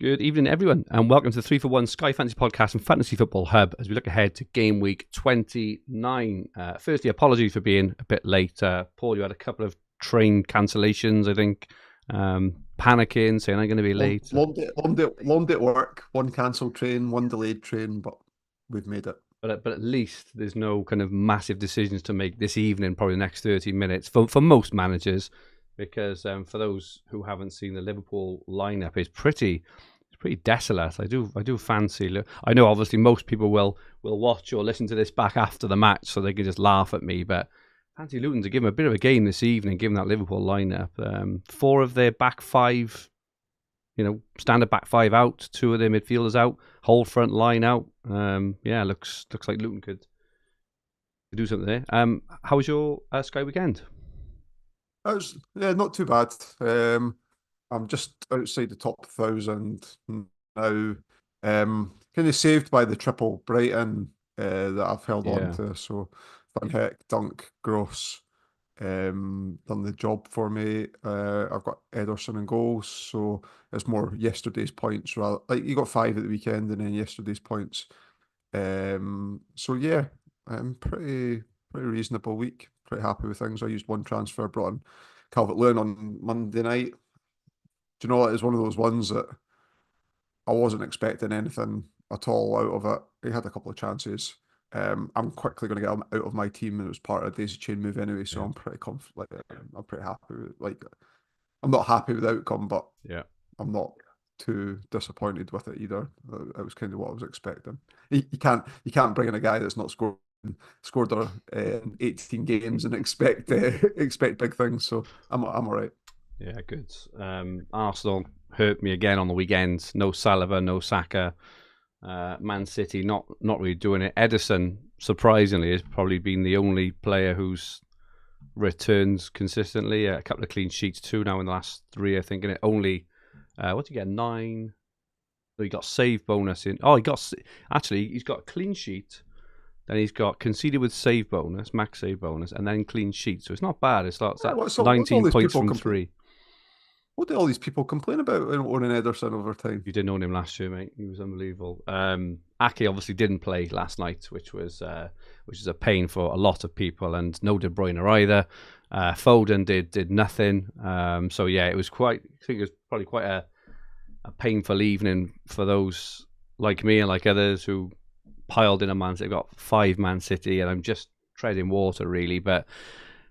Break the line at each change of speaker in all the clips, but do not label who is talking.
Good evening, everyone, and welcome to the 3 for 1 Sky Fantasy Podcast and Fantasy Football Hub as we look ahead to game week 29. Firstly, apologies for being a bit late. Paul, you had a couple of train cancellations, I think. Panicking, saying I'm going to be late.
Long day at work, one cancelled train, one delayed train, but we've made it.
But at least there's no kind of massive decisions to make this evening, probably the next 30 minutes, for most managers. Because for those who haven't seen the Liverpool lineup, it's pretty desolate. I do fancy. I know obviously most people will watch or listen to this back after the match, so they can just laugh at me. But fancy Luton to give them a bit of a game this evening, given that Liverpool lineup. 4 of their back 5, standard back 5 out. 2 of their midfielders out. Whole front line out. Looks like Luton could do something there. How was your Sky weekend?
Not too bad. I'm just outside the top 1,000 now. Kind of saved by the triple Brighton that I've held on to. So Van Heck, Dunk, Gross done the job for me. I've got Ederson and goals, so it's more yesterday's points. Like you got 5 at the weekend and then yesterday's points. Pretty reasonable week. Pretty happy with things. I used one transfer, brought in Calvert-Lewin on Monday night. Do you know, it was one of those ones that I wasn't expecting anything at all out of it. He had a couple of chances. I'm quickly going to get him out of my team, and it was part of a daisy chain move anyway. So I'm pretty confident. I'm pretty happy with, I'm not happy with the outcome, but I'm not too disappointed with it either. It was kind of what I was expecting. You can't bring in a guy that's not scored 18 games and expect big things. So I'm all right.
Yeah, good. Arsenal hurt me again on the weekend. No Saliba, no Saka. Man City not really doing it. Ederson, surprisingly, has probably been the only player who's returns consistently. A couple of clean sheets, 2 now in the last 3, I think. And it only, what did he get? 9. He got save bonus in. Oh, he's got a clean sheet. Then he's got conceded with save bonus, max save bonus, and then clean sheet. So it's not bad. It's 19 points from 3.
What did all these people complain about owning Ederson over time?
You didn't own him last year, mate. He was unbelievable. Ake obviously didn't play last night, which is a pain for a lot of people, and no De Bruyne either. Foden did nothing. It was I think it was probably quite a painful evening for those like me and like others who piled in a Man City. I've got 5 Man City, and I'm just treading water really. But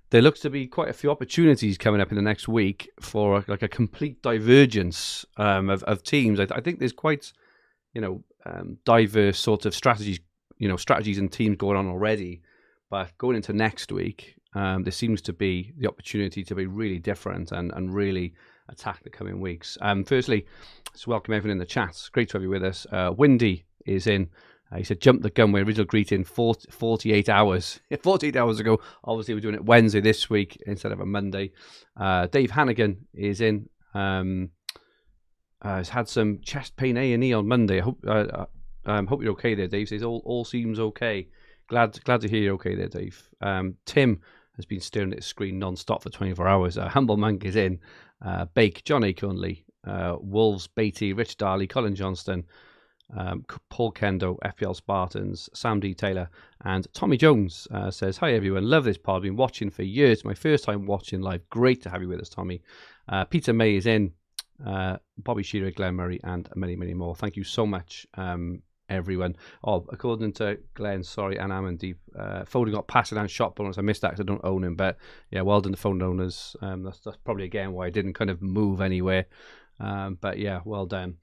there looks to be quite a few opportunities coming up in the next week for a complete divergence of teams. I think there's quite diverse sort of strategies and teams going on already. But going into next week, there seems to be the opportunity to be really different and really attack the coming weeks. Firstly, let's welcome everyone in the chat. It's great to have you with us. Windy is in. He said, jump the gun with original greeting 48 hours. 48 hours ago. Obviously, we're doing it Wednesday this week instead of a Monday. Dave Hannigan is in. He's had some chest pain A&E on Monday. I hope you're okay there, Dave. Says all seems okay. Glad to hear you're okay there, Dave. Tim has been staring at his screen non-stop for 24 hours. Humble Monk is in. Bake, John Aconley, Wolves, Beatty, Rich Darley, Colin Johnston, Paul Kendo, FPL Spartans, Sam D. Taylor, and Tommy Jones says, hi everyone, love this pod, been watching for years, my first time watching live, great to have you with us, Tommy. Peter May is in, Bobby Shearer, Glenn Murray, and many, many more. Thank you so much, everyone. According to Glenn, sorry, and Amandeep, Foden got passed down shot bonus. I missed that because I don't own him, but yeah, well done to Foden owners. That's probably again why I didn't kind of move anywhere, but yeah, well done.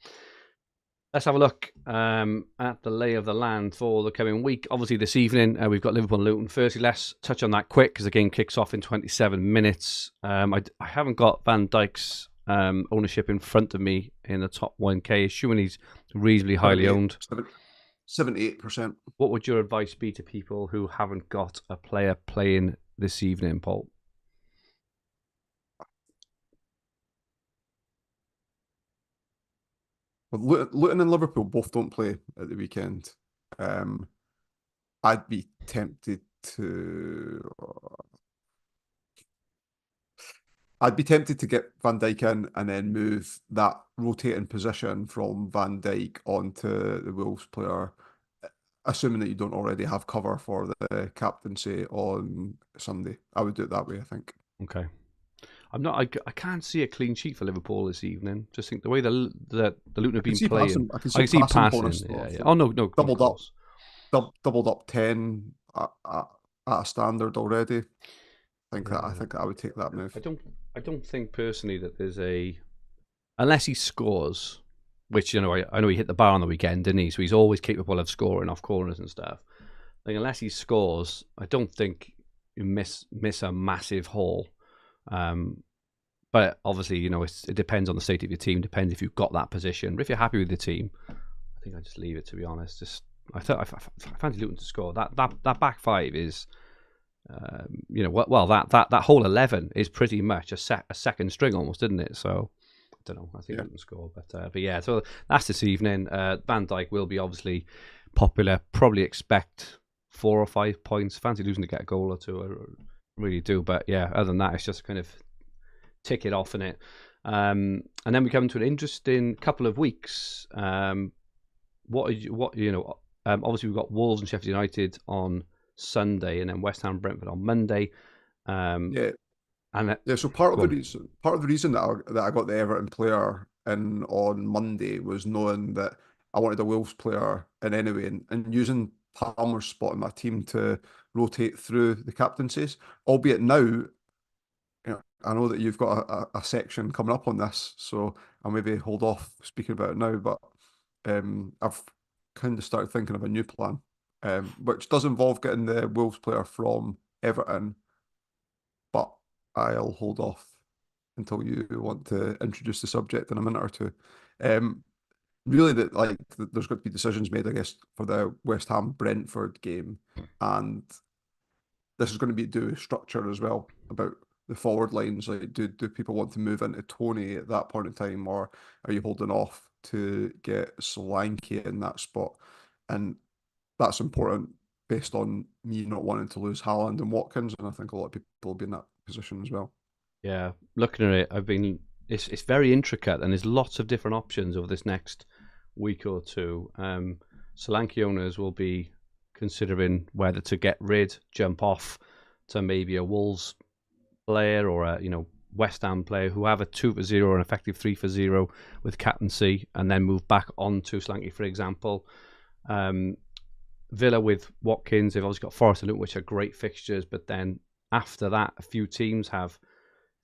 Let's have a look at the lay of the land for the coming week. Obviously, this evening, we've got Liverpool and Luton. Firstly, let's touch on that quick because the game kicks off in 27 minutes. I haven't got Van Dijk's ownership in front of me in the top 1K, assuming he's reasonably highly owned.
78%.
What would your advice be to people who haven't got a player playing this evening, Paul?
Well, Luton and Liverpool both don't play at the weekend. I'd be tempted to. I'd be tempted to get Van Dijk in and then move that rotating position from Van Dijk onto the Wolves player, assuming that you don't already have cover for the captaincy on Sunday. I would do it that way, I think.
Okay. I'm not. I can't see a clean sheet for Liverpool this evening. Just think the way the Luton have been playing.
I can
I
see
can see
passing
passing.
bonus
Yeah,
though.
yeah. Oh no, of
Doubled up,
course.
doubled up 10 at a standard already. I
Yeah.
think I would take that move.
I don't think personally that there's unless he scores, which I know he hit the bar on the weekend, didn't he? So he's always capable of scoring off corners and stuff. Like unless he scores, I don't think you miss a massive haul. But obviously, it depends on the state of your team. Depends if you've got that position. But if you're happy with the team, I think I just leave it. To be honest, I fancy Luton to score. That back five is, that whole 11 is pretty much a second string almost, isn't it? So I don't know. I think Luton score, but yeah. So that's this evening. Van Dijk will be obviously popular. Probably expect 4 or 5 points. Fancy losing to get a goal or two. I really do. But yeah, other than that, it's just kind of tick it off in it. And then we come to an interesting couple of weeks. Obviously we've got Wolves and Sheffield United on Sunday, and then West Ham Brentford on Monday.
Yeah.
And
So part of the reason that I got the Everton player in on Monday was knowing that I wanted a Wolves player in anyway, and using Palmer's spot in my team to rotate through the captaincies. Albeit now, I know that you've got a section coming up on this, so I'll maybe hold off speaking about it now. But I've kind of started thinking of a new plan, which does involve getting the Wolves player from Everton, but I'll hold off until you want to introduce the subject in a minute or two. Really, there's got to be decisions made, I guess, for the West Ham Brentford game, and this is going to be do structure as well about the forward lines. Like, do people want to move into Tony at that point in time, or are you holding off to get Solanke in that spot? And that's important based on me not wanting to lose Haaland and Watkins, and I think a lot of people will be in that position as well.
yeah, looking at it, it's very intricate, and there's lots of different options over this next week or two. Solanke owners will be considering whether to get rid, jump off to maybe a Wolves player or a West Ham player who have a 2 for 0 or an effective 3 for 0 with captaincy, and then move back on to Solanke, for example. Villa with Watkins, they've obviously got Forest and Luton, which are great fixtures, but then after that, a few teams have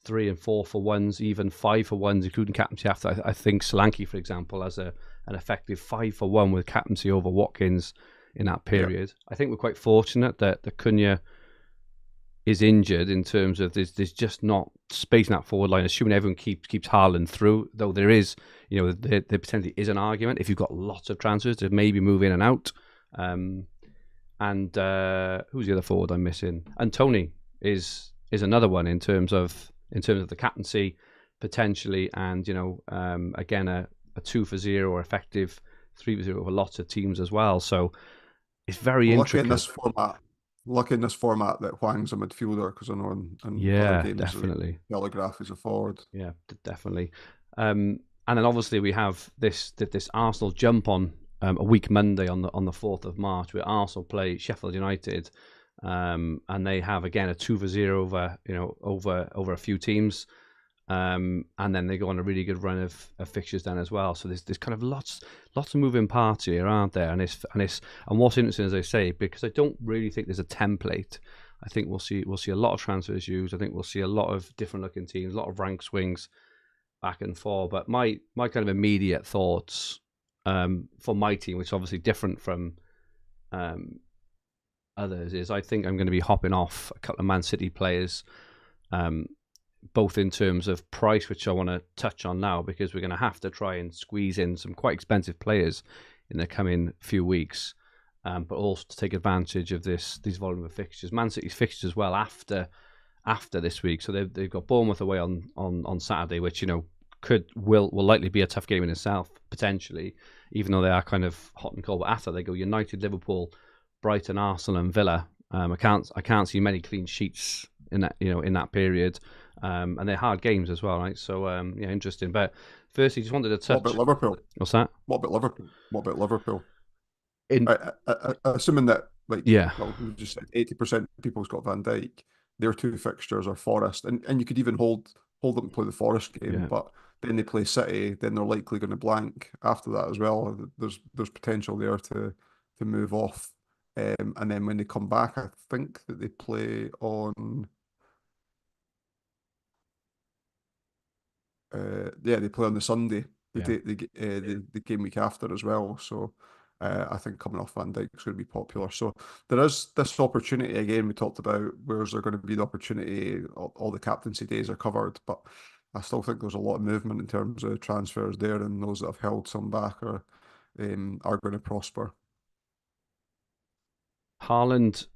3 and 4 for 1s, even 5 for 1s, including captaincy after. I think Solanke, for example, has an effective 5 for 1 with captaincy over Watkins in that period. Yeah. I think we're quite fortunate that the Cunha is injured in terms of there's just not space in that forward line, assuming everyone keeps Haaland through, though there is, there potentially is an argument if you've got lots of transfers to maybe move in and out. And who's the other forward I'm missing? And Tony is another one in terms of the captaincy potentially, and again a 2 for 0 or effective 3 for 0 for lots of teams as well. So it's very intricate.
Lucky in this format that Hwang's a midfielder, because I know in other games
definitely
Telegraph is a forward.
Yeah, definitely. And then obviously we have this Arsenal jump on a week Monday on the 4th of March, where Arsenal play Sheffield United, and they have again a 2 for 0 over a few teams, and then they go on a really good run of fixtures then as well. So there's kind of lots of moving parts here, aren't there? And what's interesting, as I say, because I don't really think there's a template. I think we'll see a lot of transfers used. I think we'll see a lot of different looking teams, a lot of rank swings back and forth. But my kind of immediate thoughts for my team, which is obviously different from others, is I think I'm going to be hopping off a couple of Man City players, both in terms of price, which I want to touch on now, because we're going to have to try and squeeze in some quite expensive players in the coming few weeks, but also to take advantage of these volume of fixtures. Man City's fixtures as well after this week, so they've got Bournemouth away on Saturday, which will likely be a tough game in itself potentially, even though they are kind of hot and cold. But after they go United, Liverpool, Brighton, Arsenal, and Villa. I can't see many clean sheets in that period. And they're hard games as well, right? So yeah, interesting. But firstly, just wanted to touch.
What about Liverpool?
What's that?
What about Liverpool? What about Liverpool?
In
Assuming that, like,
yeah,
well, we just said 80% of people's got Van Dijk. Their two fixtures are Forest, and you could even hold them to play the Forest game,
yeah.
but then they play City, then they're likely going to blank after that as well. There's potential there to move off, and then when they come back, I think that they play on. Yeah, they play on the Sunday,
Yeah.
the game week after as well. So I think coming off Van Dijk is going to be popular. So there is this opportunity again. We talked about where's there going to be the opportunity. All the captaincy days are covered, but I still think there's a lot of movement in terms of transfers there, and those that have held some back are going to prosper.
Haaland,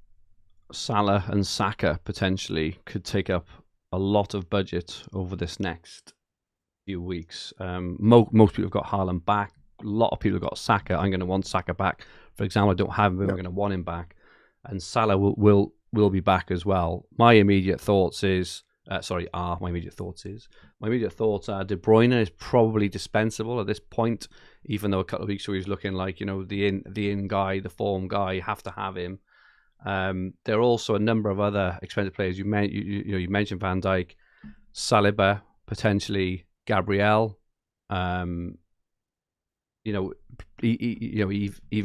Salah, and Saka potentially could take up a lot of budget over this next few weeks. Most people have got Haaland back. A lot of people have got Saka. I'm going to want Saka back. For example, I don't have him. I'm going to want him back, and Salah will be back as well. My immediate thoughts is. My immediate thoughts are De Bruyne is probably dispensable at this point, even though a couple of weeks ago he was looking like, the in guy, the form guy. You have to have him. There are also a number of other expensive players. You mentioned Van Dijk, Saliba, potentially Gabriel. Even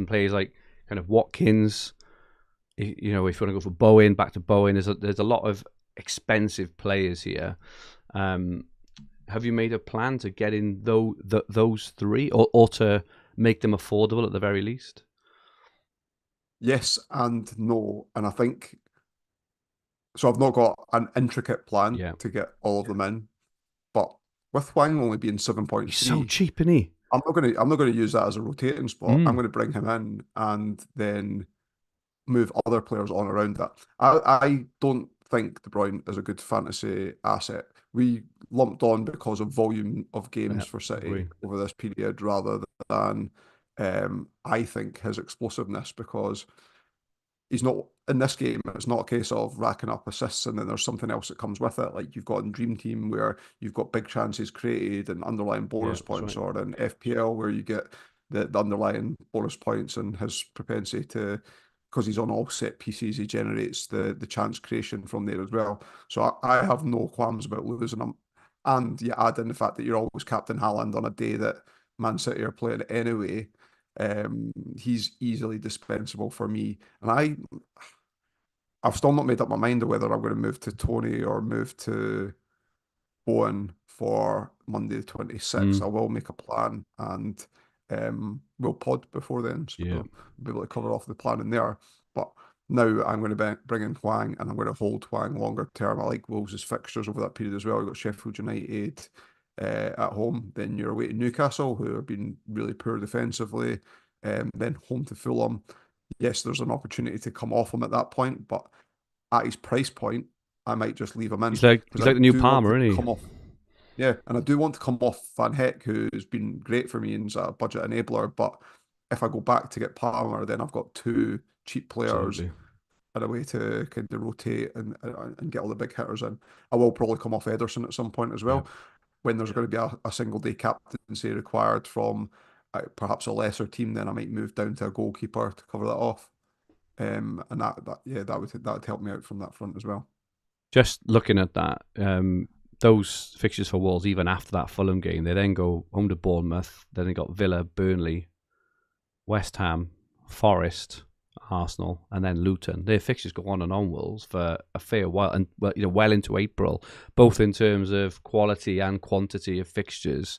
players like kind of Watkins. If you want to go for Bowen, back to Bowen, there's a lot of expensive players here. Have you made a plan to get in those three, or to make them affordable at the very least?
Yes and no, and I think so. I've not got an intricate plan to get all of them in, but with Hwang only being 7.3,
he's so cheap, isn't he?
I'm not going to use that as a rotating spot. I'm going to bring him in and then move other players on around that. I don't think De Bruyne is a good fantasy asset. We lumped on because of volume of games for City over this period rather than I think his explosiveness, because he's not in this game. It's not a case of racking up assists and then there's something else that comes with it, like you've got in Dream Team where you've got big chances created and underlying bonus points, or in FPL where you get the underlying bonus points and his propensity to, because he's on all set pieces, he generates the chance creation from there as well. So I have no qualms about losing him. And you add in the fact that you're always captain Haaland on a day that Man City are playing anyway. He's easily dispensable for me. And I've still not made up my mind of whether I'm going to move to Tony or move to Owen for Monday the 26th. I will make a plan, and we'll pod before then, so we'll be able to cover off the plan in there. But now I'm going to bring in Hwang, and I'm going to hold Hwang longer term. I like Wolves' fixtures over that period as well. You've got Sheffield United at home, then you're away to Newcastle, who have been really poor defensively, then home to Fulham. Yes, there's an opportunity to come off him at that point, but at his price point, I might just leave him in.
He's like the new Palmer, isn't he?
Yeah, and I do want to come off Van Heck, who's been great for me and is a budget enabler. But if I go back to get Palmer, then I've got two cheap players and a way to kind of rotate and get all the big hitters in. I will probably come off Ederson at some point as well, when there's going to be a single day captaincy required from perhaps a lesser team. Then I might move down to a goalkeeper to cover that off. And that would help me out from that front as well.
Just looking at that, those fixtures for Wolves, even after that Fulham game, they then go home to Bournemouth. Then they got Villa, Burnley, West Ham, Forest, Arsenal, and then Luton. Their fixtures go on and on, Wolves, for a fair while, and well into April, both in terms of quality and quantity of fixtures.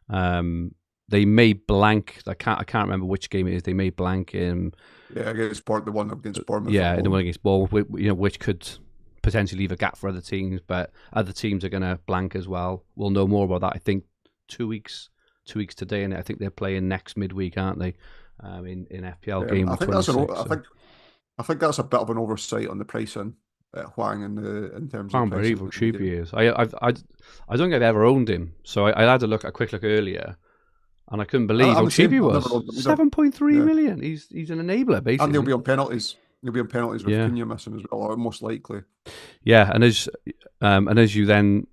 They may blank. I can't remember which game it is. They may blank in.
Yeah, against the one against Bournemouth.
Yeah, the one against Bournemouth. Which could potentially leave a gap for other teams, but other teams are going to blank as well. We'll know more about that, I think, 2 weeks today, and I think they're playing next midweek, aren't they? In FPL game.
I think that's a bit of an oversight on the pricing at Hwang in terms of.
I can't believe how cheap he is. I don't think I've ever owned him, so I had a quick look earlier, and I couldn't believe how cheap he was. 7.3 million. He's an enabler, basically.
And he'll be on penalties. He'll be on penalties with
Yeah,
Cunha missing as well, or most likely.
yeah, and as you then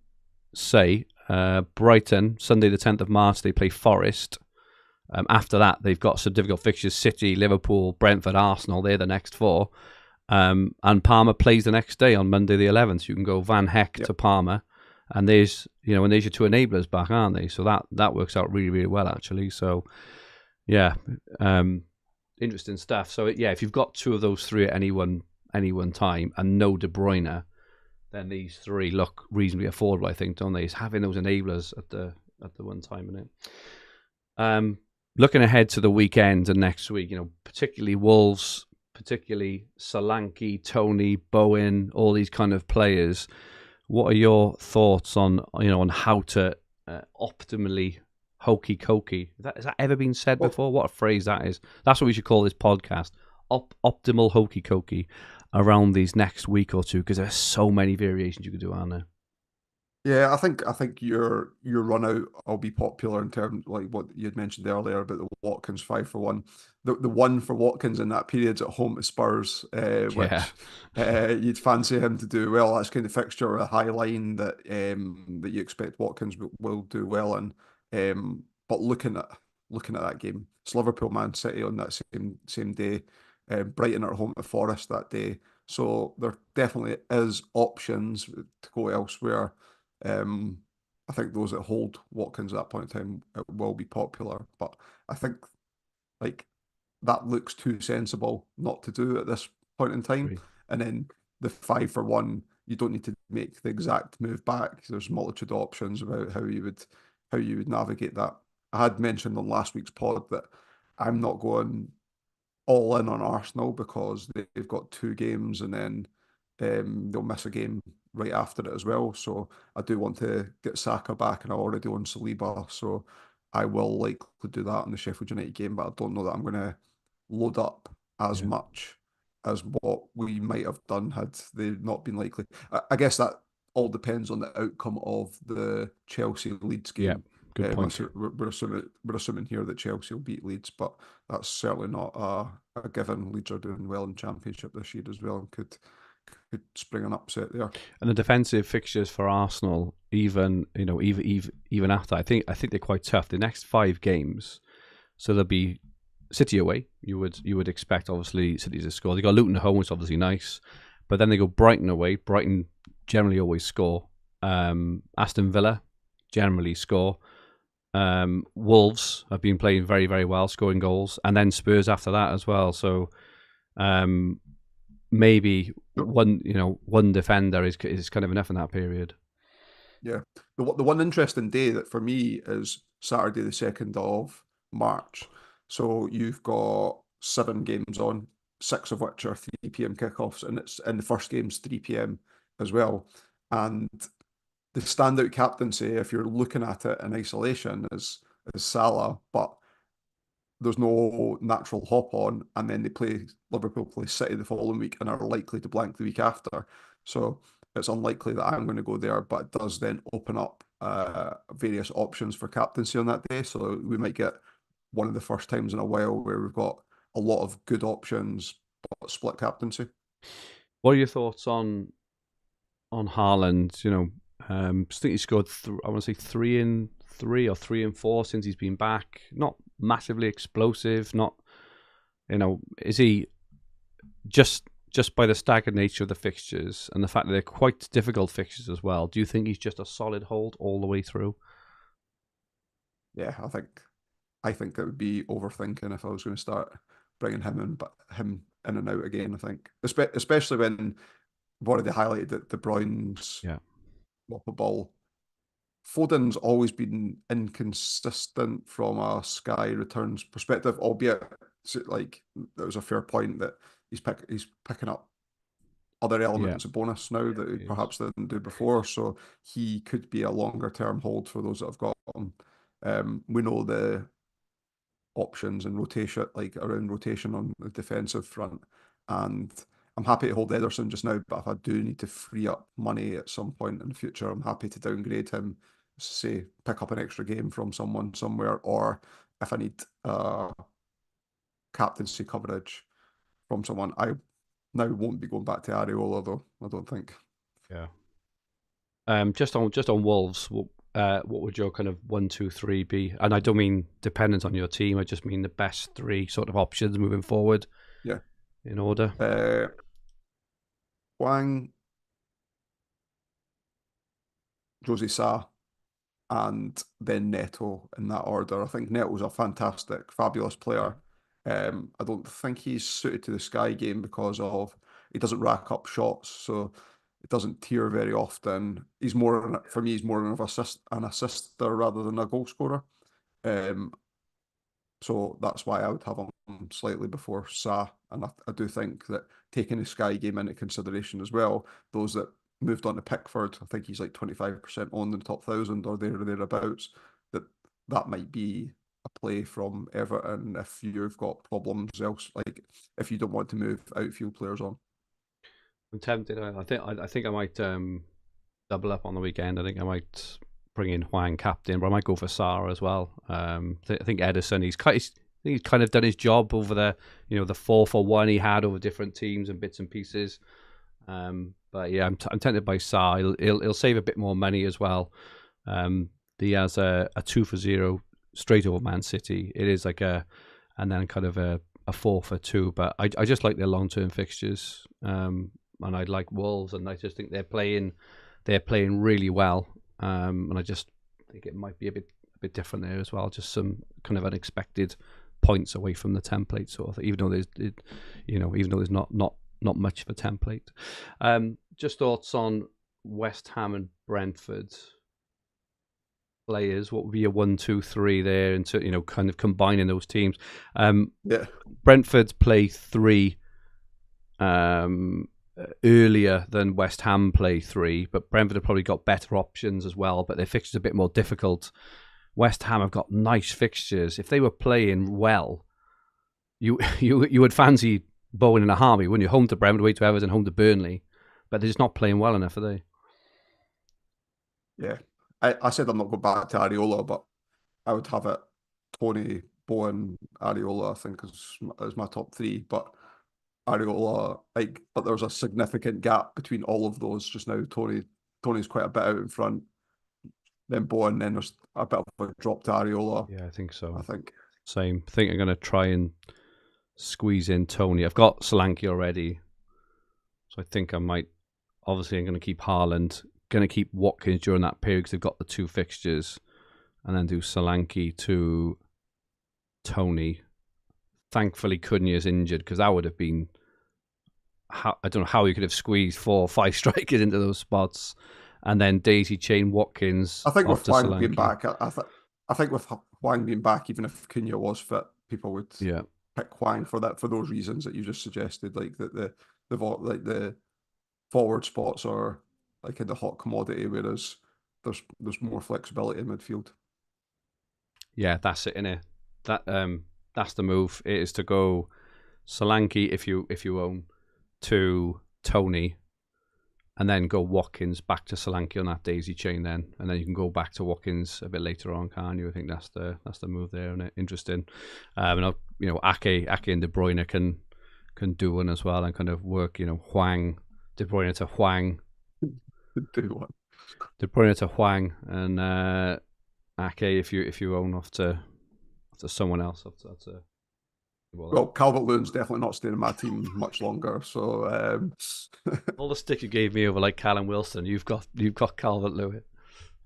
say, Brighton Sunday the 10th of March they play Forest. After that, they've got some difficult fixtures: City, Liverpool, Brentford, Arsenal. They're the next four. And Parma plays the next day on Monday the 11th. You can go Van Heck
Yep.
to Parma, and there's and there's your two enablers back, aren't they? So that works out really, really well actually. So yeah, interesting stuff. So yeah, if you've got two of those three at any one time and no De Bruyne, then these three look reasonably affordable, I think, don't they? It's having those enablers at the one time in it. Looking ahead to the weekend and next week, particularly Wolves, particularly Solanke, Tony, Bowen, all these kind of players. What are your thoughts on how to optimally hokey cokey? Has that ever been said before? What a phrase that is. That's what we should call this podcast. Optimal hokey cokey around these next week or two, because there's so many variations you could do, aren't there?
Yeah, I think your run out will be popular in terms like what you had mentioned earlier about the Watkins 5-for-1. The one for Watkins in that period's at home to Spurs,
Yeah,
which you'd fancy him to do well. That's kind of fixture a high line that that you expect Watkins will do well in. But looking at that game, it's Liverpool Man City on that same day, Brighton are home to Forest that day. So there definitely is options to go elsewhere. I think those that hold Watkins at that point in time it will be popular, but I think like that looks too sensible not to do at this point in time.
agree.
And then the 5-for-1, you don't need to make the exact move back. There's multitude of options about how you would navigate that. I had mentioned on last week's pod that I'm not going all in on Arsenal because they've got two games and then they'll miss a game right after it as well. So I do want to get Saka back, and I already own Saliba, so I will likely do that in the Sheffield United game. But I don't know that I'm going to load up as
Yeah,
much as what we might have done had they not been likely. I guess that all depends on the outcome of the Chelsea Leeds
yeah,
game.
good point.
We're assuming here that Chelsea will beat Leeds, but that's certainly not a given. Leeds are doing well in Championship this year as well, and could spring an upset there.
And the defensive fixtures for Arsenal, even after, I think they're quite tough. The next 5 games, so there'll be City away. You would expect obviously City to score. They got Luton at home, which is obviously nice, but then they go Brighton away. Brighton generally always score. Aston Villa generally score. Wolves have been playing very, very well, scoring goals, and then Spurs after that as well. So maybe one defender is kind of enough in that period.
Yeah. The one interesting day that for me is Saturday the 2nd of March. So you've got 7 games on, 6 of which are 3 p.m. kickoffs, and the first game's 3 p.m. as well. And the standout captaincy, if you're looking at it in isolation, is Salah, but there's no natural hop on, and then Liverpool play City the following week and are likely to blank the week after. So it's unlikely that I'm going to go there, but it does then open up various options for captaincy on that day. So we might get one of the first times in a while where we've got a lot of good options, but split captaincy.
What are your thoughts on Haaland? I think he scored. I want to say 3-3 or 3-4 since he's been back. Not massively explosive. Not, is he just by the staggered nature of the fixtures and the fact that they're quite difficult fixtures as well? Do you think he's just a solid hold all the way through?
Yeah, I think that would be overthinking if I was going to start bringing him in and out again. I think, especially when I've already highlighted that De Bruyne's
Yeah,
drop a ball. Foden's always been inconsistent from a Sky returns perspective, albeit like there was a fair point that he's picking up other
yeah,
elements of bonus now that he
he is.
perhaps didn't do before. So he could be a longer term hold for those that have got him. We know the options and rotation, like around rotation on the defensive front. And I'm happy to hold Ederson just now, but if I do need to free up money at some point in the future, I'm happy to downgrade him, say, pick up an extra game from someone somewhere, or if I need captaincy coverage from someone, Now won't be going back to Areola though, I don't think.
Yeah. Just on Wolves, what would your kind of 1, 2, 3 be? And I don't mean dependent on your team. I just mean the best three sort of options moving forward.
Yeah.
In order.
Hwang, Jose Sa, and then Neto in that order. I think Neto's a fantastic, fabulous player. I don't think he's suited to the Sky game because of he doesn't rack up shots, so it doesn't tier very often. He's more for me. He's more of an assister rather than a goal scorer. Um, so that's why I would have him slightly before Sa. And I do think that taking the Sky game into consideration as well, those that moved on to Pickford, I think he's like 25% on the top 1,000 or there or thereabouts, that might be a play from Everton if you've got problems else, like if you don't want to move outfield players on.
I'm tempted. I think I might double up on the weekend. I think I might bring in Hwang captain, but I might go for Sarr as well. I think Edison, he's kind of done his job over the the 4-for-1 he had over different teams and bits and pieces. But yeah, I'm tempted by Sarr. He'll save a bit more money as well. He has a 2-for-0 straight over Man City. It is like and then kind of a 4-for-2. But I just like their long-term fixtures. And I like Wolves, and I just think they're playing really well. And I just think it might be a bit different there as well. Just some kind of unexpected points away from the template sort of thing, even though there's not much of a template. Just thoughts on West Ham and Brentford players. What would be a 1, 2, 3 there, and kind of combining those teams?
Yeah,
Brentford play 3 earlier than West Ham play 3, but Brentford have probably got better options as well, but their fixtures are a bit more difficult. West Ham have got nice fixtures. If they were playing well, you would fancy Bowen in a Harvey, wouldn't you? Home to Brentford, away to Everton, home to Burnley, but they're just not playing well enough, are they?
yeah. I said I'm not going back to Areola, but I would have it Tony, Bowen, Areola, I think is my top 3, but Areola, but there's a significant gap between all of those just now. Tony's quite a bit out in front, then Bowen, then there's a bit of a drop to Areola.
Yeah, I think so.
I think
same. I think I'm going to try and squeeze in Tony. I've got Solanke already, so I think I might. Obviously, I'm going to keep Haaland. Going to keep Watkins during that period because they've got the 2 fixtures, and then do Solanke to Tony. Thankfully, Cunha's injured because that would have been. I don't know how you could have squeezed 4 or 5 strikers into those spots, and then Daisy Chain Watkins.
I think with Hwang being back, I think with Hwang being back, even if Cunha was fit, people would pick Hwang for those reasons that you just suggested, like that the forward spots are like in the hot commodity, whereas there's more flexibility in midfield.
Yeah, that's it, innit? That's the move. It is to go Solanke if you own, to Tony, and then go Watkins back to Solanke on that daisy chain then, and then you can go back to Watkins a bit later on, can't you? I think that's the move there, isn't it? Interesting. And Ake and De Bruyne can do one as well and kind of work, Hwang, De Bruyne to Hwang.
Do one.
De Bruyne to Hwang, and Ake if you own off to someone else.
Well, Calvert-Lewin's definitely not staying in my team much longer. So
all the stick you gave me over like Callum Wilson, you've got Calvert-Lewin.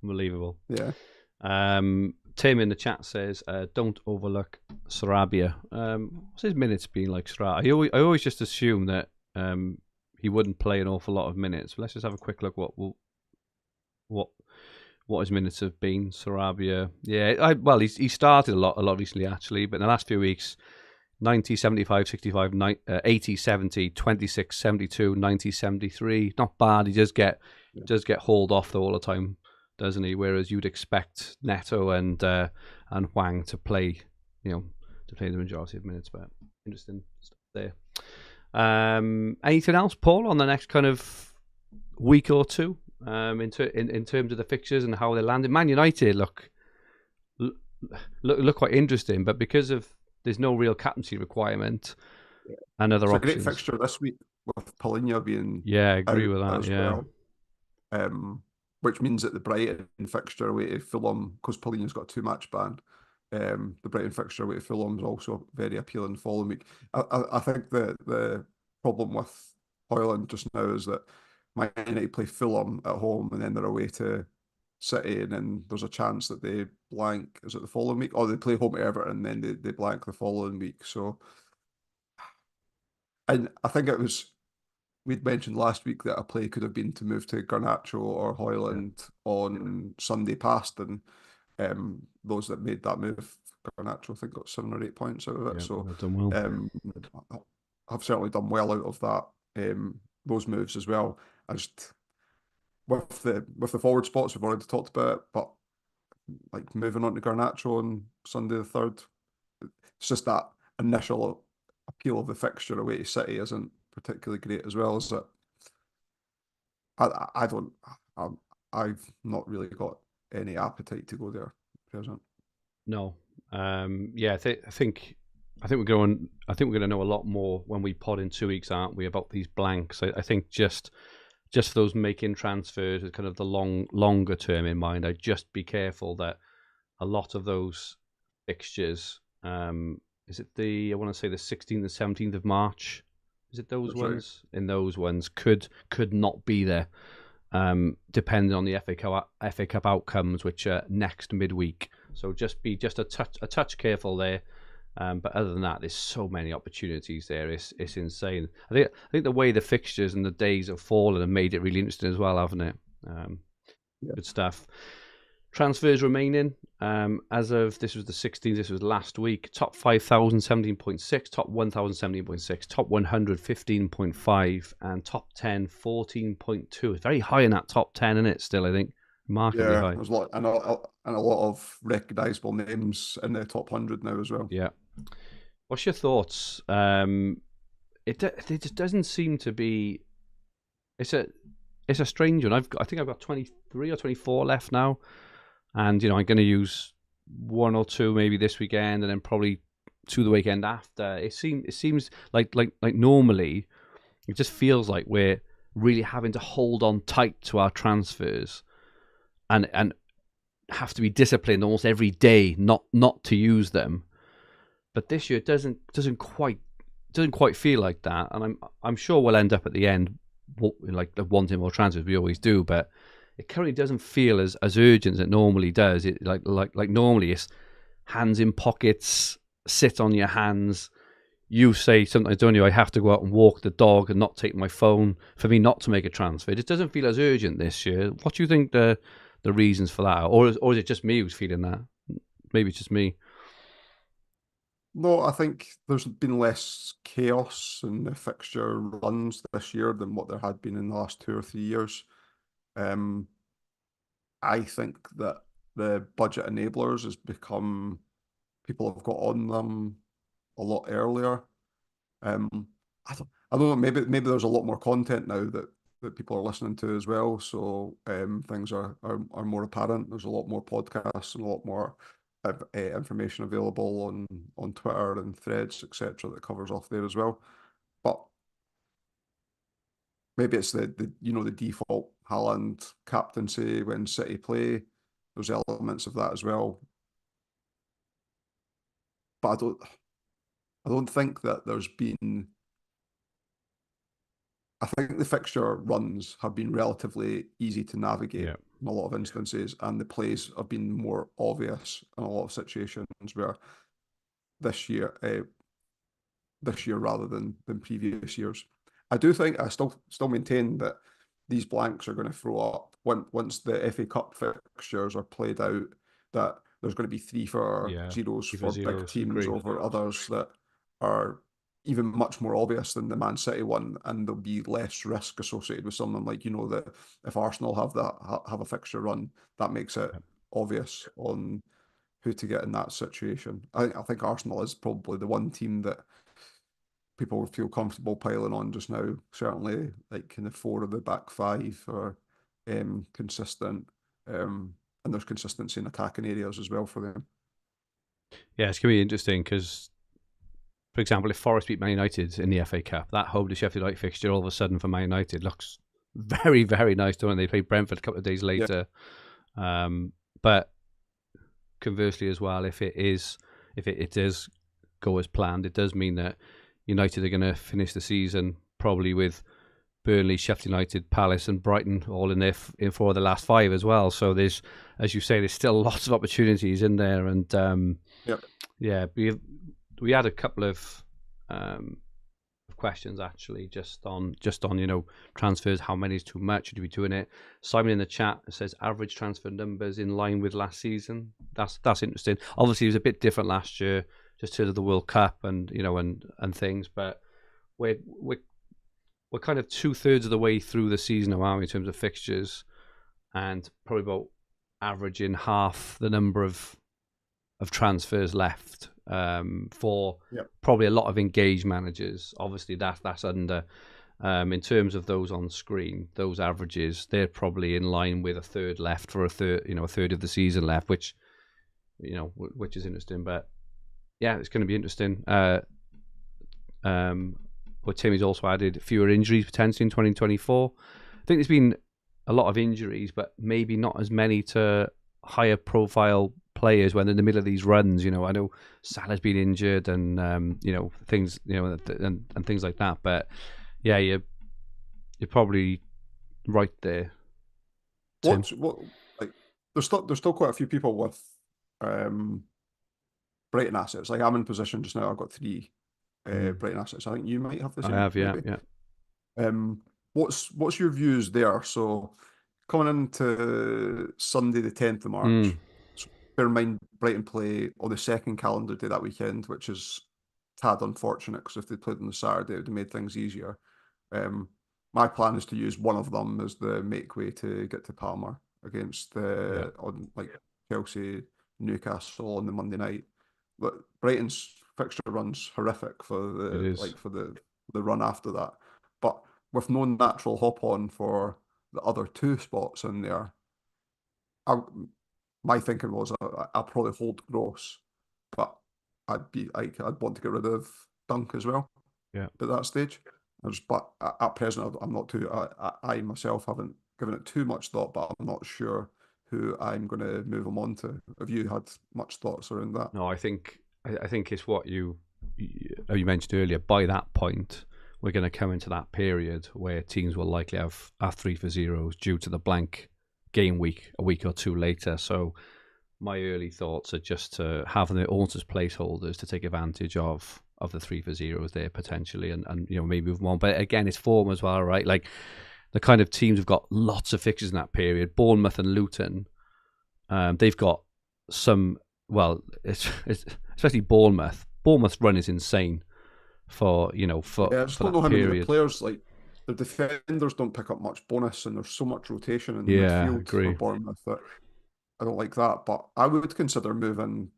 Unbelievable.
Yeah.
Tim in the chat says, "Don't overlook Sarabia." What's his minutes been like, Sarabia? I always just assume that he wouldn't play an awful lot of minutes. But let's just have a quick look what his minutes have been. Sarabia, yeah. He started a lot recently actually, but in the last few weeks, 90, 75, 65, 80, 70, 26, 72, 90, 73. Not bad. He does get hauled off though all the time, doesn't he? Whereas you'd expect Neto and Hwang to play, to play the majority of minutes. But interesting stuff there. Anything else, Paul, on the next kind of week or two? In terms of the fixtures and how they landed. Man United look quite interesting, but because of there's no real captaincy requirement and other options.
It's a great fixture this week. with Paulinho being
Yeah, I agree
out
with that.
as
Yeah,
well, which means that the Brighton fixture away to Fulham, because Paulinho's got a 2-match ban, the Brighton fixture away to Fulham is also very appealing the following week. I think the problem with Hoyland just now is that Man United play Fulham at home and then they're away to City, and then there's a chance that they blank. Is it the following week? Or they play home at Everton and then they blank the following week. So, and I think it was we'd mentioned last week that a play could have been to move to Garnacho or
yeah,
Hoyland on Sunday past, and those that made that move, Garnacho, I think got 7 or 8 points out of it.
yeah.
So
I've done well.
um, I've certainly done well out of that. Those moves as well. I just with the forward spots we've already talked about it, but like moving on to Garnacho on Sunday the 3rd, it's just that initial appeal of the fixture away to City isn't particularly great as well, is it? I don't. I've not really got any appetite to go there at present.
No. Yeah, I think we're going. I think we're going to know a lot more when we pod in 2 weeks, aren't we? About these blanks. I think just for those making transfers with kind of the longer term in mind, I'd just be careful that a lot of those fixtures, is it I want to say the 16th and 17th of March, is it those
That's right.
ones? In those ones could not be there, depending on the FA Cup outcomes, which are next midweek. So just be just a touch careful there. But other than that, there's so many opportunities there. It's insane. I think the way the fixtures and the days have fallen have made it really interesting as well, haven't it?
Yeah.
Good stuff. Transfers remaining. As of this was the 16th, this was last week. Top 5,000, 17.6, top 1,000, 17.6, top 100, 15.5, and top 10, 14.2. It's very high in that top 10, isn't it? Still, I think. Remarkably
Yeah,
high.
there's a lot and a lot of recognisable names in the top 100 now as well.
Yeah. What's your thoughts? It just doesn't seem to be. It's a strange one. I think I've got 23 or 24 left now, and I'm going to use one or two maybe this weekend, and then probably two the weekend after. It seems like normally it just feels like we're really having to hold on tight to our transfers, and have to be disciplined almost every day not to use them. But this year it doesn't quite feel like that, and I'm sure we'll end up at the end like wanting more transfers. We always do, but it currently doesn't feel as urgent as it normally does. It like normally it's hands in pockets, sit on your hands. You say sometimes, don't you? I have to go out and walk the dog and not take my phone for me not to make a transfer. It doesn't feel as urgent this year. What do you think the reasons for that, or is it just me who's feeling that? Maybe it's just me.
No, I think there's been less chaos in the fixture runs this year than what there had been in the last 2 or 3 years. Um, I think that the budget enablers has become people have got on them a lot earlier. Um, I don't know. Maybe there's a lot more content now that people are listening to as well. So things are more apparent. There's a lot more podcasts and a lot more information available on Twitter and threads, etc. that covers off there as well. But maybe it's the default Haaland captaincy when City play. There's elements of that as well. But I don't think that there's been. I think the fixture runs have been relatively easy to navigate
Yeah.
in a lot of instances, and the plays have been more obvious in a lot of situations where this year, this year rather than previous years. I do think I still maintain that these blanks are going to throw up once the FA Cup fixtures are played out. That there's going to be 3 for
Yeah.
zeros
Keep it
for big
zeros.
teams
Agree.
over others that are even much more obvious than the Man City one, and there'll be less risk associated with someone like that if Arsenal have a fixture run, that makes it
Yep.
obvious on who to get in that situation. I think Arsenal is probably the one team that people feel comfortable piling on just now. Certainly, like kind of 4 of the back 5 are consistent, and there's consistency in attacking areas as well for them.
Yeah, it's gonna be interesting because for example, if Forest beat Man United in the FA Cup, that home to Sheffield United fixture all of a sudden for Man United looks very, very nice, don't they? They play Brentford a couple of days later. Yeah. But conversely as well, if it does go as planned, it does mean that United are going to finish the season probably with Burnley, Sheffield United, Palace and Brighton all in there in for the last 5 as well. So there's, as you say, there's still lots of opportunities in there. And yeah, we had a couple of questions actually just on transfers. How many is too much? Should we be doing it? Simon in the chat says average transfer numbers in line with last season. That's interesting. Obviously, it was a bit different last year, just to the World Cup and and things. But we're kind of 2/3 of the way through the season now in terms of fixtures, and probably about averaging half the number of transfers left for probably a lot of engaged managers. Obviously, that's under in terms of those on screen. Those averages, they're probably in line with a third left for a third of the season left, which is interesting. But yeah, it's going to be interesting. But Timmy's also added fewer injuries potentially in 2024. I think there's been a lot of injuries, but maybe not as many to higher profile players when they're in the middle of these runs. I know Salah's been injured and things and things like that. But yeah, you're probably right there.
There's still quite a few people with Brighton assets. Like I'm in position just now. I've got 3 Brighton assets. I think you might have the same.
I have, yeah.
What's your views there? So coming into Sunday the 10th of March, so bear in mind Brighton play on the second calendar day that weekend, which is tad unfortunate because if they played on the Saturday, it would have made things easier. My plan is to use one of them as the make way to get to Palmer against on like Chelsea, Newcastle on the Monday night. But Brighton's fixture run's horrific for the run after that. But with no natural hop on for the other 2 spots in there, my thinking was I'll probably hold Gross, but I'd want to get rid of Dunk as well.
Yeah.
At that stage, but at present I'm not too. I myself haven't given it too much thought, but I'm not sure who I'm going to move him on to. Have you had much thoughts around that?
No, I think it's what you mentioned earlier. By that point, we're going to come into that period where teams will likely have 3 for 0s due to the blank game week a week or 2 later. So my early thoughts are just to have the owners as placeholders to take advantage of the 3 for 0s there potentially, and maybe move them on. But again, it's form as well, right? Like the kind of teams have got lots of fixtures in that period. Bournemouth and Luton, they've got some. Well, it's especially Bournemouth. Bournemouth's run is insane for
I just don't know how many of the players, like the defenders, don't pick up much bonus, and there's so much rotation in the midfield for Bournemouth that I don't like that. But I would consider moving.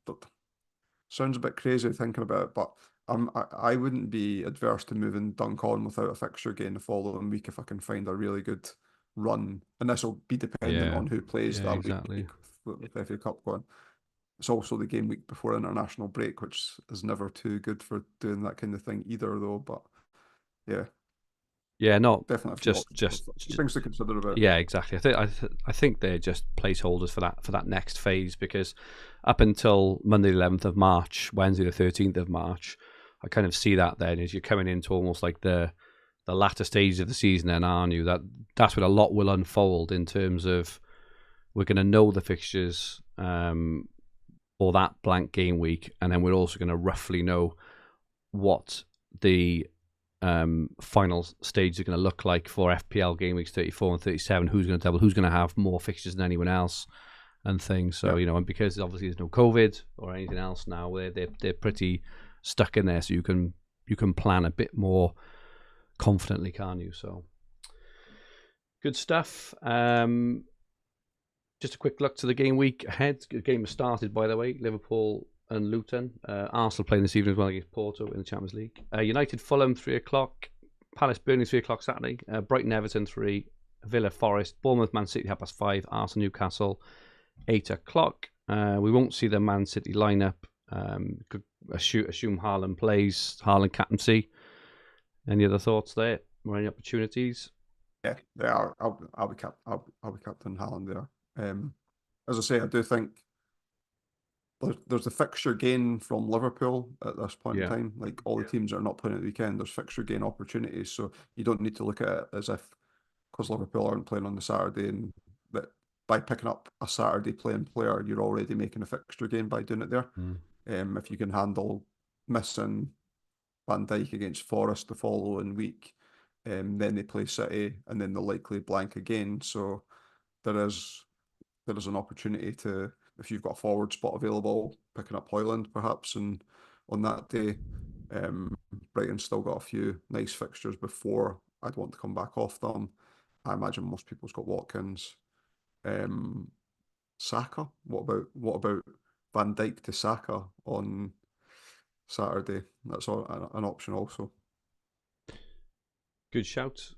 Sounds a bit crazy thinking about it, but I wouldn't be adverse to moving Dunk on without a fixture game the following week if I can find a really good run, and this will be dependent on who plays that week with the FA Cup going. It's also the game week before international break, which is never too good for doing that kind of thing either, though. But
not
definitely
just
things to consider about.
Yeah, exactly. I think they're just placeholders for that next phase, because up until Monday the 11th of March, Wednesday the 13th of March, I kind of see that then as you're coming into almost like the latter stages of the season, then, aren't you? That's when a lot will unfold in terms of we're going to know the fixtures for that blank game week, and then we're also going to roughly know what the final stages are going to look like for FPL game weeks 34 and 37. Who's going to double? Who's going to have more fixtures than anyone else, and things. So and because obviously there's no COVID or anything else now, they're pretty stuck in there. So you can plan a bit more confidently, can't you? So good stuff. Just a quick look to the game week ahead. The game has started, by the way. Liverpool and Luton. Arsenal playing this evening as well against Porto in the Champions League. United Fulham 3 o'clock. Palace Burnley 3 o'clock Saturday. Brighton Everton 3. Villa Forest. Bournemouth Man City 5:30. Arsenal Newcastle 8 o'clock. We won't see the Man City lineup Could assume Haaland plays, Haaland captaincy. Any other thoughts there or any opportunities?
Yeah, I'll be captain Haaland there. As I say, I do think there's a fixture gain from Liverpool at this point in time. Like all the teams that are not playing at the weekend, there's fixture gain opportunities. So you don't need to look at it as if because Liverpool aren't playing on the Saturday and that by picking up a Saturday playing player, you're already making a fixture gain by doing it there. If you can handle missing Van Dijk against Forest the following week, then they play City and then they'll likely blank again. So there is an opportunity to, if you've got a forward spot available, picking up Højlund perhaps, and on that day, Brighton's still got a few nice fixtures before I'd want to come back off them. I imagine most people's got Watkins. Saka. What about Van Dijk to Saka on Saturday? That's an option also.
Good shout.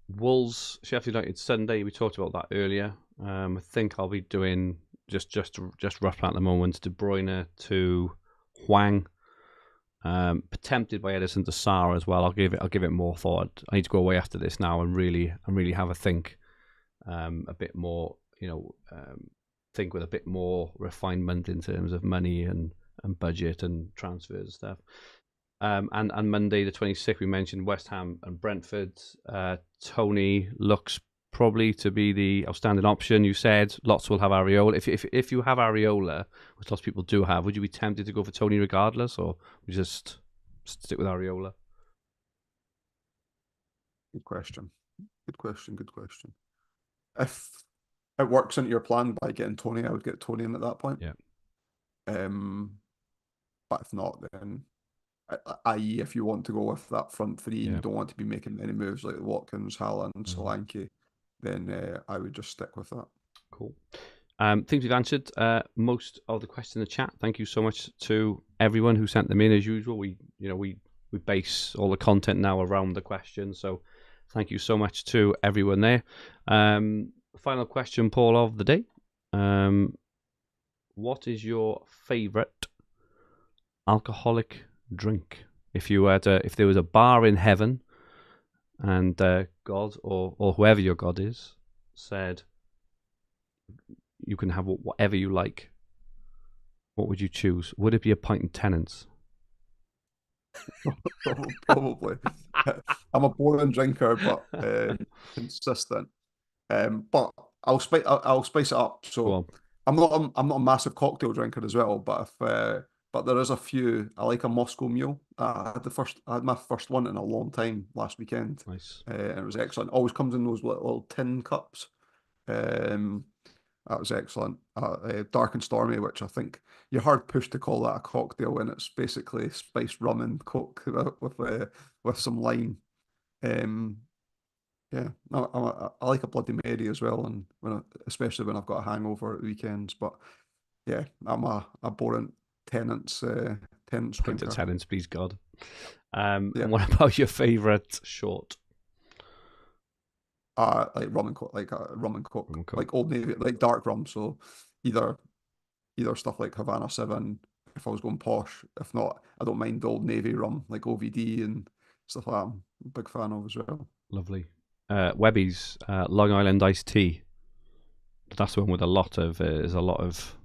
Wolves, Sheffield United Sunday. We talked about that earlier. I think I'll be doing just rough plan at the moment. De Bruyne to Hwang. Tempted by Edison to Sarr as well. I'll give it more thought. I need to go away after this now and really have a think. A bit more, think with a bit more refinement in terms of money and budget and transfers and stuff. And Monday the 26th, we mentioned West Ham and Brentford. Tony looks probably to be the outstanding option. You said lots will have Areola. If you have Areola, which lots of people do have, would you be tempted to go for Tony regardless, or would you just stick with Areola?
Good question. If it works into your plan by getting Tony, I would get Tony in at that point.
Yeah.
But if not, then i.e. if you want to go with that front three and you don't want to be making any moves like Watkins, Haaland, Solanke, then I would just stick with that.
Cool. Things we've answered most of the questions in the chat. Thank you so much to everyone who sent them in. As usual, we base all the content now around the questions. So thank you so much to everyone there. Final question, Paul, of the day. What is your favourite alcoholic drink? If there was a bar in heaven and God or whoever your God is said you can have whatever you like, what would you choose? Would it be a pint and tenants?
Probably. I'm a boring drinker, but consistent. But I'll spice it up. So I'm not a massive cocktail drinker as well, but there is a few. I like a Moscow Mule. I had my first one in a long time last weekend.
Nice.
And it was excellent. Always comes in those little tin cups. That was excellent. Dark and Stormy, which I think you're hard pushed to call that a cocktail, and it's basically spiced rum and coke with some lime. Yeah, I like a Bloody Mary as well, and especially when I've got a hangover at the weekends. But yeah, I'm a boring tenants drinker.
Tenants, please God. And what about your favourite short?
Like rum and coke, like Old Navy, like dark rum. So either stuff like Havana 7 if I was going posh. If not, I don't mind the Old Navy rum, like OVD and stuff like that. I'm a big fan of as well.
Lovely. Webby's Long Island iced tea. That's the one with there's a lot of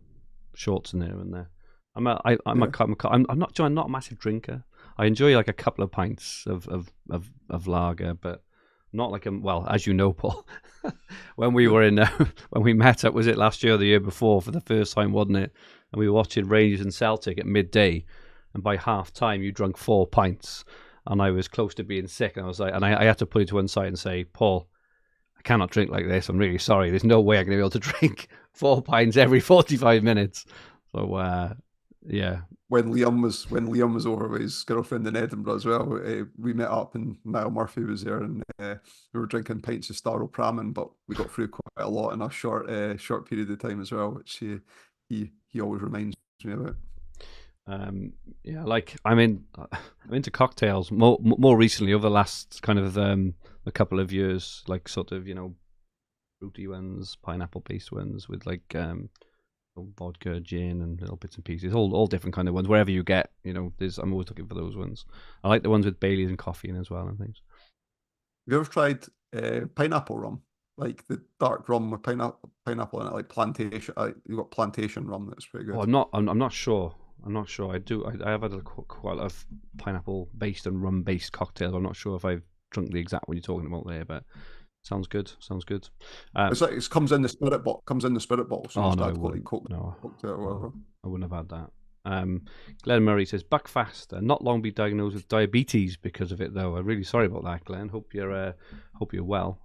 shorts in there, isn't there? I'm not a massive drinker. I enjoy like a couple of pints of lager, but not like as you know, Paul, when we were when we met up, was it last year or the year before for the first time, wasn't it? And we were watching Rangers and Celtic at midday, and by half time you drunk 4 pints, and I was close to being sick, and I was like, and I had to put it to one side and say, Paul, I cannot drink like this. I'm really sorry. There's no way I'm going to be able to drink 4 pints every 45 minutes. So yeah.
When Liam was over with his girlfriend in Edinburgh as well, we met up and Niall Murphy was there, and we were drinking pints of Staropramen, but we got through quite a lot in a short period of time as well, which he always reminds me about.
Yeah, like I'm into cocktails more recently over the last kind of a couple of years, like sort of fruity ones, pineapple based ones with like vodka, gin, and little bits and pieces. All different kind of ones. Wherever you get, I'm always looking for those ones. I like the ones with Baileys and coffee in as well and things.
Have you ever tried pineapple rum? Like the dark rum with pineapple in it, like plantation. You've got plantation rum that's pretty good.
Oh, I'm not sure. I'm not sure. I have had quite a lot of pineapple based and rum based cocktails. I'm not sure if I've drunk the exact one you're talking about there, but sounds good.
It's like it comes in the spirit bottle. So
Oh
you
no,
just add like Coke to it or whatever.
I wouldn't have had that. Glenn Murray says, "Back fast. Not long be diagnosed with diabetes because of it, though. I'm really sorry about that, Glenn. Hope you're well.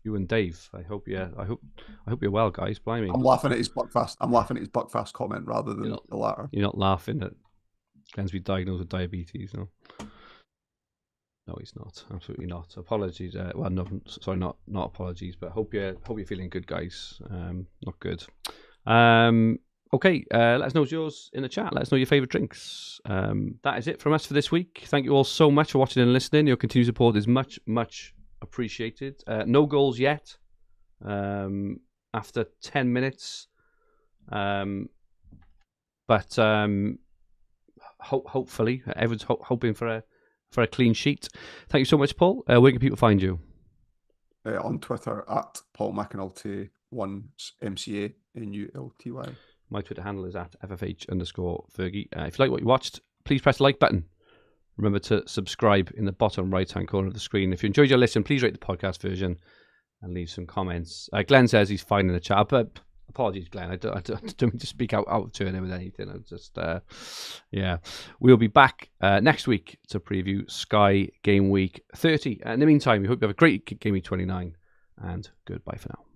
You and Dave. I hope you're well, guys. Blimey.
I'm laughing at his Buckfast comment rather than the latter.
You're not laughing at Glenn's been diagnosed with diabetes, no? No, he's not. Absolutely not. Apologies. Well, no, sorry, not apologies, but hope you're feeling good, guys. Not good. Okay, let us know what's yours in the chat. Let us know your favourite drinks. That is it from us for this week. Thank you all so much for watching and listening. Your continued support is much, much appreciated. No goals yet. After 10 minutes. But hopefully, everyone's hoping for a clean sheet. Thank you so much, Paul. Where can people find you?
On Twitter at Paul McAnulty 1 MCA NULTY.
My Twitter handle is at FFH_Fergi. If you like what you watched, please press the like button. Remember to subscribe in the bottom right-hand corner of the screen. If you enjoyed your listen, please rate the podcast version and leave some comments. Glenn says he's fine in the chat, but apologies, Glenn. I don't mean to speak out of turn with anything. I'm just, yeah. We'll be back next week to preview Sky Game Week 30. In the meantime, we hope you have a great Game Week 29, and goodbye for now.